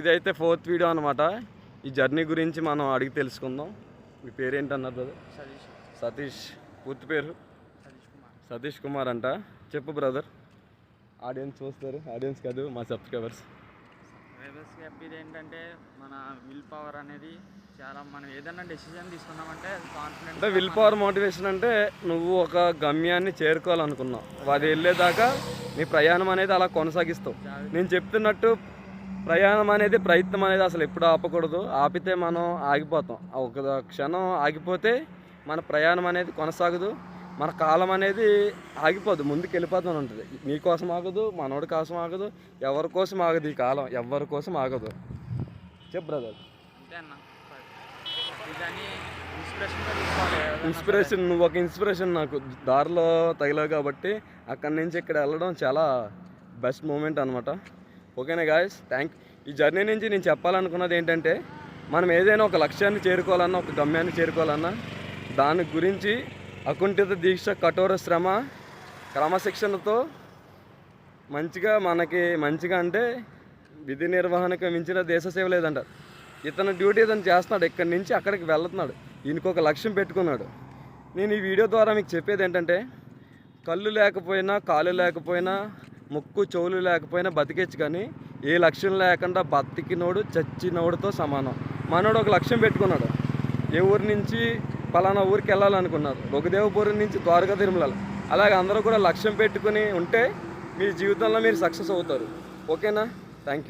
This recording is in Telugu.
ఇదైతే 4th వీడియో అనమాట. ఈ జర్నీ గురించి మనం అడిగి తెలుసుకుందాం. మీ పేరేంటన్నారు బ్రదర్? సతీష్. పూర్తి పేరు సతీష్ కుమార్ అంట. చెప్పు బ్రదర్. ఆడియన్స్ చూస్తారు, ఆడియన్స్ కాదు మా సబ్స్క్రైబర్స్ చెప్పేది ఏంటంటే మన విల్ పవర్ అనేది చాలా, మనం ఏదైనా డెసిజన్ తీసుకున్నామంటే కాన్ఫిడెంట్. అంటే విల్ పవర్ మోటివేషన్ అంటే నువ్వు ఒక గమ్యాన్ని చేరుకోవాలనుకున్నావు, అది వెళ్ళేదాకా నీ ప్రయాణం అనేది అలా కొనసాగిస్తావు. నేను చెప్తున్నట్టు ప్రయాణం అనేది, ప్రయత్నం అనేది అసలు ఎప్పుడు ఆపకూడదు. ఆపితే మనం ఆగిపోతాం. ఒక క్షణం ఆగిపోతే మన ప్రయాణం అనేది కొనసాగదు, మన కాలం అనేది ఆగిపోదు, ముందుకు వెళ్ళిపోతూనే ఉంటుంది. నీ కోసం ఆగదు, మనోడి కోసం ఆగదు, ఎవరి కోసం ఆగదు. ఈ కాలం ఎవరి కోసం ఆగదు. చెప్పు బ్రదర్. అంతే అన్న, ఇన్స్పిరేషన్, నువ్వు ఒక ఇన్స్పిరేషన్ నాకు దారిలో తగిలావు కాబట్టి అక్కడి నుంచి ఇక్కడ వెళ్ళడం చాలా బెస్ట్ మూమెంట్ అనమాట. ఓకేనా గాయస్, ఈ జర్నీ నుంచి నేను చెప్పాలనుకున్నది ఏంటంటే, మనం ఏదైనా ఒక లక్ష్యాన్ని చేరుకోవాలన్నా, ఒక గమ్యాన్ని చేరుకోవాలన్నా దాని గురించి అకుంఠిత దీక్ష, కఠోర శ్రమ, క్రమశిక్షణతో మనకి మంచిగా అంటే విధి నిర్వహణకు మించిన దేశ సేవ లేదంట. ఇతను డ్యూటీ ఇతను చేస్తున్నాడు, ఇక్కడి నుంచి అక్కడికి వెళ్తున్నాడు, ఈయనకు ఒక లక్ష్యం పెట్టుకున్నాడు. నేను ఈ వీడియో ద్వారా మీకు చెప్పేది ఏంటంటే, కళ్ళు లేకపోయినా, కాళ్ళు లేకపోయినా, ముక్కు చెవులు లేకపోయినా బతికేచ్చు, కానీ ఏ లక్ష్యం లేకుండా బతికినోడు చచ్చినోడితో సమానం. మనోడు ఒక లక్ష్యం పెట్టుకున్నాడు. ఏ ఊరి నుంచి పలానా ఊరికి వెళ్ళాలనుకున్నారు, బొగదేవపురం నుంచి ద్వారకా తిరుమల. అలాగే అందరూ కూడా లక్ష్యం పెట్టుకుని ఉంటే మీ జీవితంలో మీరు సక్సెస్ అవుతారు. ఓకేనా? Thank you.